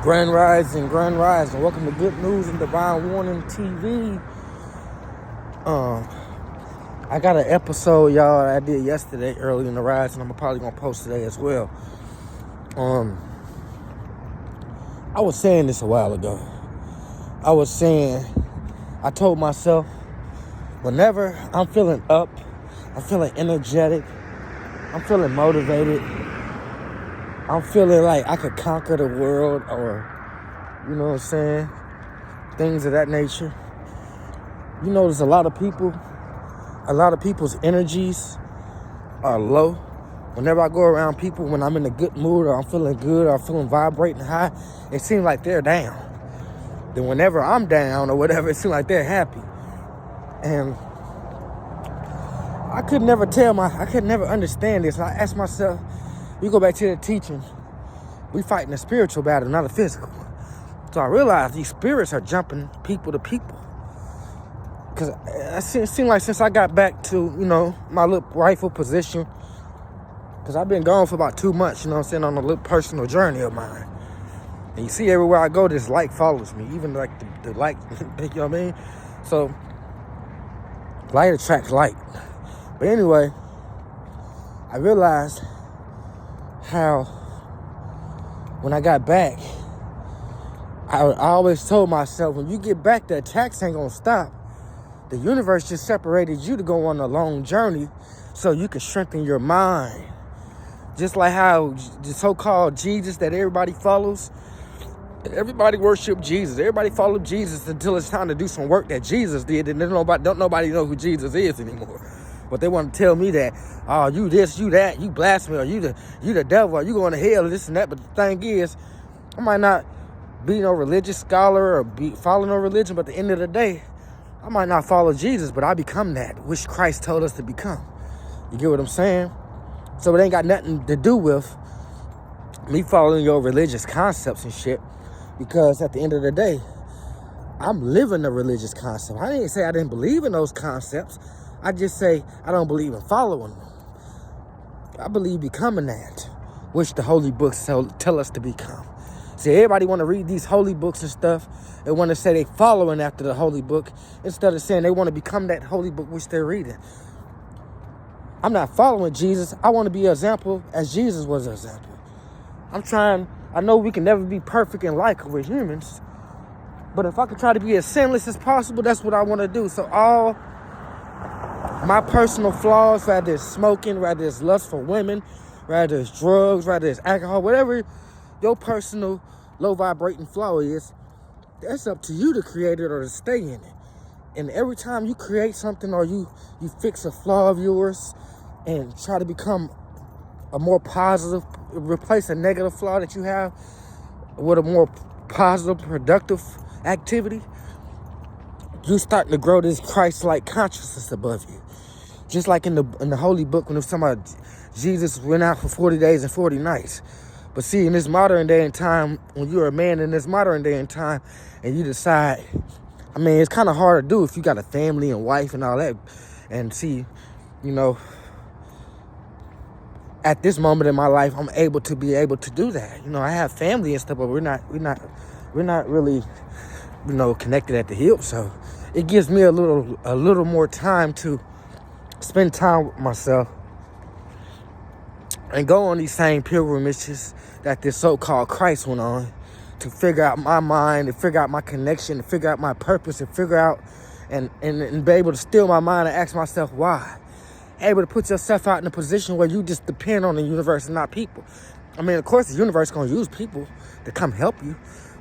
Grand Rising, Grand Rising. Welcome to Good News and Divine Warning TV. I got an episode, y'all, I did yesterday early in the rise, and I'm probably gonna post today as well. I was saying this a while ago. I told myself, whenever I'm feeling up, I'm feeling energetic, I'm feeling motivated, I'm feeling like I could conquer the world, or, you know what I'm saying, things of that nature. You notice a lot of people's energies are low. Whenever I go around people, when I'm in a good mood, or I'm feeling good, or I'm feeling vibrating high, it seems like they're down. Then whenever I'm down or whatever, it seems like they're happy. And I could never understand this. And I asked myself, we go back to the teaching, we fighting a spiritual battle, not a physical. So I realized these spirits are jumping people to people. Because it seemed like since I got back to, my little rightful position, because I've been gone for about 2 months, on a little personal journey of mine. And you see everywhere I go, this light follows me, even like the light, you know what I mean? So, light attracts light. But anyway, I realized how when I got back, I always told myself, when you get back, the attacks ain't gonna stop. The universe just separated you to go on a long journey so you can strengthen your mind. Just like how the so-called Jesus that everybody follows, everybody worship Jesus. Everybody follow Jesus until it's time to do some work that Jesus did, and don't nobody know who Jesus is anymore. But they want to tell me that, oh, you this, you that, you blasphemy, or you the devil, or you going to hell, this and that. But the thing is, I might not be no religious scholar or be following no religion, but at the end of the day, I might not follow Jesus, but I become that which Christ told us to become. You get what I'm saying? So it ain't got nothing to do with me following your religious concepts and shit, because at the end of the day, I'm living a religious concept. I didn't say I didn't believe in those concepts. I just say I don't believe in following them. I believe becoming that, which the holy books tell us to become. See, everybody want to read these holy books and stuff. They want to say they following after the holy book instead of saying they want to become that holy book which they're reading. I'm not following Jesus. I want to be an example as Jesus was an example. I know we can never be perfect in life, we're humans. But if I could try to be as sinless as possible, that's what I want to do. So all my personal flaws, whether it's smoking, whether it's lust for women, whether it's drugs, whether it's alcohol, whatever your personal low vibrating flaw is, that's up to you to create it or to stay in it. And every time you create something, or you fix a flaw of yours and try to become a more positive, replace a negative flaw that you have with a more positive, productive activity, you starting to grow this Christ-like consciousness above you. Just like in the holy book, when it was talking about Jesus went out for 40 days and 40 nights. But see, in this modern day and time, when you're a man in this modern day and time, and you decide, it's kind of hard to do if you got a family and wife and all that. And see, at this moment in my life, I'm able to do that. I have family and stuff, but we're not really, connected at the hip. So it gives me a little more time to spend time with myself and go on these same pilgrimages that this so-called Christ went on, to figure out my mind, to figure out my connection, to figure out my purpose, and figure out and be able to still my mind and ask myself why. Able to put yourself out in a position where you just depend on the universe and not people. Of course, the universe is going to use people to come help you,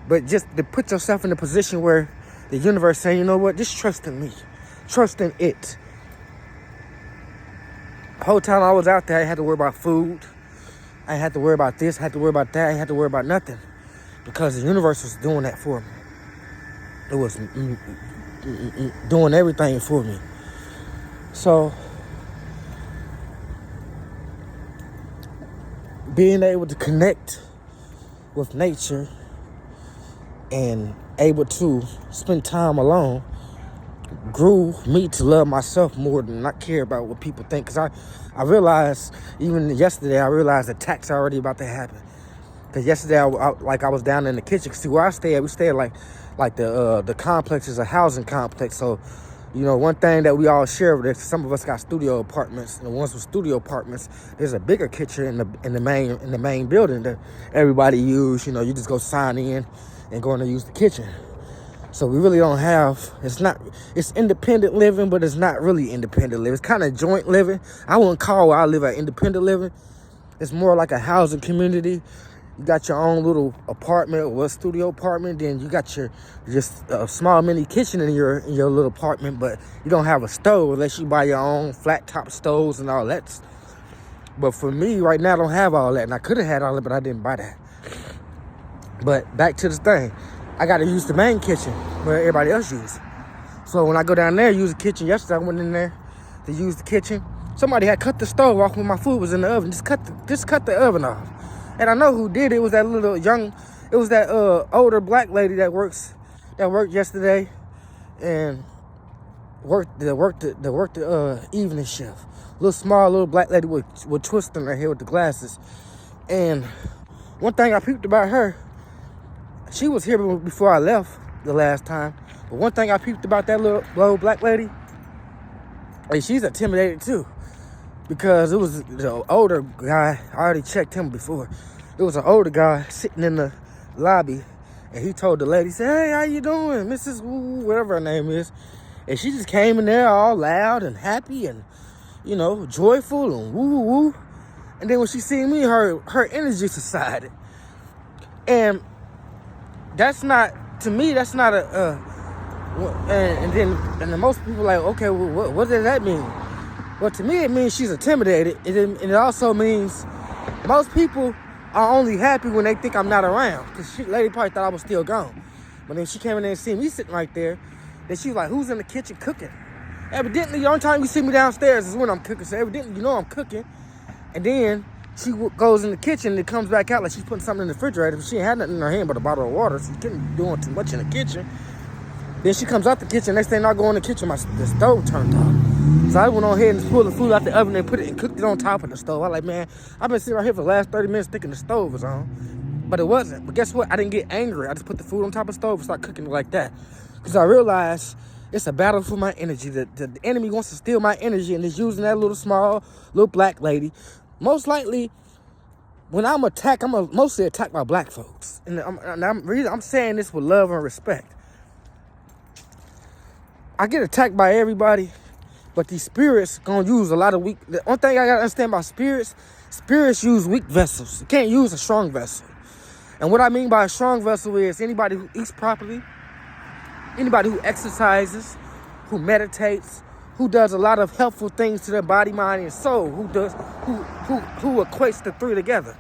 but just to put yourself in a position where the universe saying, you know what, just trust in me, trust in it. The whole time I was out there, I had to worry about food. I had to worry about this, I had to worry about that, I had to worry about nothing, because the universe was doing that for me. It was doing everything for me. So, being able to connect with nature and able to spend time alone grew me to love myself more than not care about what people think. Because I realized, even yesterday, I realized attacks are already about to happen. Cause yesterday, I was down in the kitchen. See where I stay at, we stay at like the complex is a housing complex. So, one thing that we all share with some of us got studio apartments, and the ones with studio apartments, there's a bigger kitchen in the main building that everybody use. You just go sign in and go in and use the kitchen. So we really don't have. It's independent living, but it's not really independent living. It's kind of joint living. I wouldn't call where I live at independent living. It's more like a housing community. You got your own little apartment or a studio apartment. Then you got your just a small mini kitchen in your little apartment, but you don't have a stove unless you buy your own flat top stoves and all that. But for me, right now, I don't have all that. And I could have had all that, but I didn't buy that. But back to this thing. I got to use the main kitchen where everybody else uses. So when I go down there, use the kitchen. Yesterday, I went in there to use the kitchen. Somebody had cut the stove off when my food was in the oven. Just cut the oven off. And I know who did it. It was that older black lady that worked yesterday and worked the evening shift. Little black lady with twist in her hair with the glasses. And one thing I peeped about her, she was here before I left the last time. But one thing I peeped about that little black lady, she's intimidated too. Because it was the older guy, I already checked him before. It was an older guy sitting in the lobby, and he told the lady, he said, "Hey, how you doing, Mrs. Woo," whatever her name is. And she just came in there all loud and happy and, joyful and woo. And then when she seen me, her energy subsided. And that's not and then most people like, okay, well, what does that mean? Well, to me, it means she's intimidated. And it also means most people are only happy when they think I'm not around. Because the lady probably thought I was still gone. But then she came in there and see me sitting right there. Then she was like, who's in the kitchen cooking? Evidently, the only time you see me downstairs is when I'm cooking. So evidently, I'm cooking. And then she goes in the kitchen and comes back out like she's putting something in the refrigerator. But she ain't had nothing in her hand but a bottle of water. So she couldn't be doing too much in the kitchen. Then she comes out the kitchen. Next thing I go in the kitchen, the stove turned off. So I went on ahead and pulled the food out the oven and put it and cooked it on top of the stove. I like, man, I've been sitting right here for the last 30 minutes thinking the stove was on. But it wasn't. But guess what? I didn't get angry. I just put the food on top of the stove and started cooking it like that. Because I realized it's a battle for my energy. The enemy wants to steal my energy and is using that little black lady. Most likely, when I'm attacked, I'm mostly attacked by black folks. And I'm saying this with love and respect. I get attacked by everybody, but these spirits gonna use a lot of weak. The only thing I gotta understand about spirits use weak vessels. You can't use a strong vessel. And what I mean by a strong vessel is anybody who eats properly, anybody who exercises, who meditates, who does a lot of helpful things to their body, mind, and soul, who equates the three together.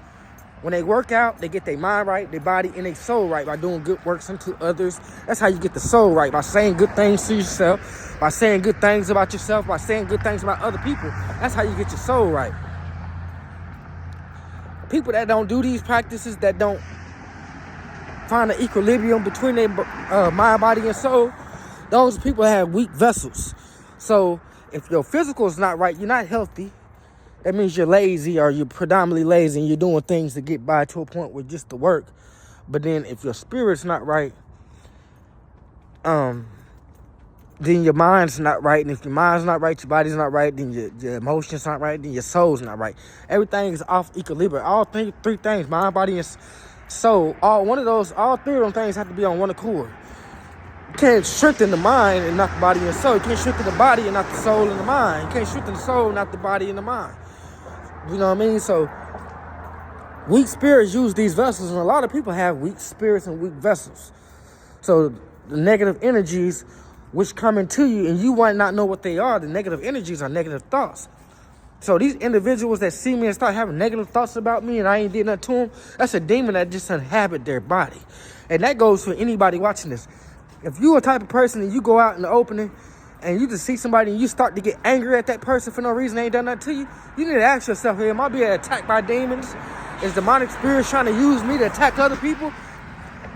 When they work out, they get their mind right, their body, and their soul right by doing good works unto others. That's how you get the soul right, by saying good things to yourself, by saying good things about yourself, by saying good things about other people. That's how you get your soul right. People that don't do these practices, that don't find an equilibrium between their mind, body, and soul, those people have weak vessels. So if your physical is not right, you're not healthy. That means you're lazy, or you're predominantly lazy and you're doing things to get by to a point where just to work. But then if your spirit's not right, then your mind's not right. And if your mind's not right, your body's not right, then your emotions not right, then your soul's not right. Everything is off equilibrium. All three things, mind, body, and soul, all three of them things have to be on one accord. You can't strengthen the mind and not the body and soul. You can't strengthen the body and not the soul and the mind. You can't strengthen the soul and not the body and the mind. You know what I mean? So weak spirits use these vessels, and a lot of people have weak spirits and weak vessels. So the negative energies which come into you, and you might not know what they are, the negative energies are negative thoughts. So these individuals that see me and start having negative thoughts about me and I ain't did nothing to them, that's a demon that just inhabit their body. And that goes for anybody watching this. If you're a type of person and you go out in the opening and you just see somebody and you start to get angry at that person for no reason, they ain't done nothing to you, you need to ask yourself, hey, am I being attacked by demons? Is demonic spirits trying to use me to attack other people?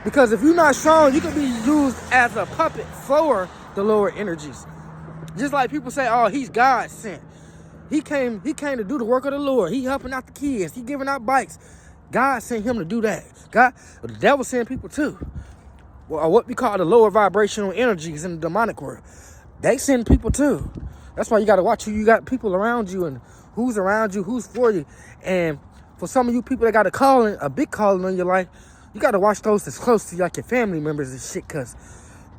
Because if you're not strong, you can be used as a puppet for the lower energies. Just like people say, oh, he's God sent. He came to do the work of the Lord. He helping out the kids. He giving out bikes. God sent him to do that. The devil sent people too. Or what we call the lower vibrational energies in the demonic world. They send people too. That's why you got to watch who you got people around you and who's around you, who's for you. And for some of you people that got a big calling on your life, you got to watch those that's close to you, like your family members and shit, because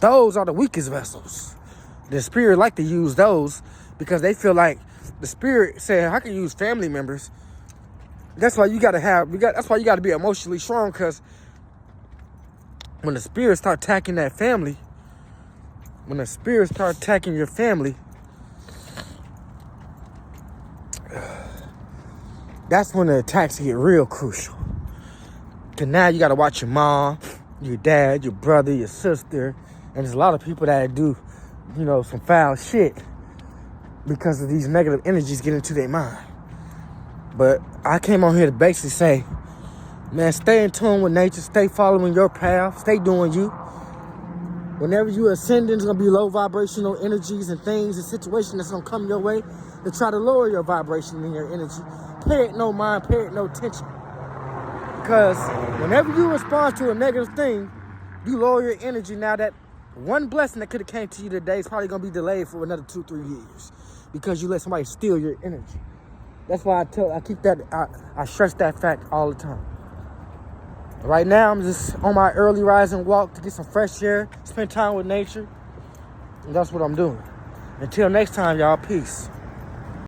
those are the weakest vessels. The spirit like to use those because they feel like the spirit said, I can use family members. That's why you got to that's why you got to be emotionally strong, because when the spirits start attacking that family, when the spirits start attacking your family, that's when the attacks get real crucial. Because now you got to watch your mom, your dad, your brother, your sister. And there's a lot of people that do, some foul shit because of these negative energies get into their mind. But I came on here to basically say, man, stay in tune with nature. Stay following your path. Stay doing you. Whenever you ascend, there's going to be low vibrational energies and things and situations that's going to come your way to try to lower your vibration and your energy. Pay it no mind. Pay it no attention. Because whenever you respond to a negative thing, you lower your energy. Now that one blessing that could have came to you today is probably going to be delayed for another 2-3 years because you let somebody steal your energy. That's why I stress that fact all the time. Right now, I'm just on my early rising walk to get some fresh air, spend time with nature. And that's what I'm doing. Until next time, y'all, peace.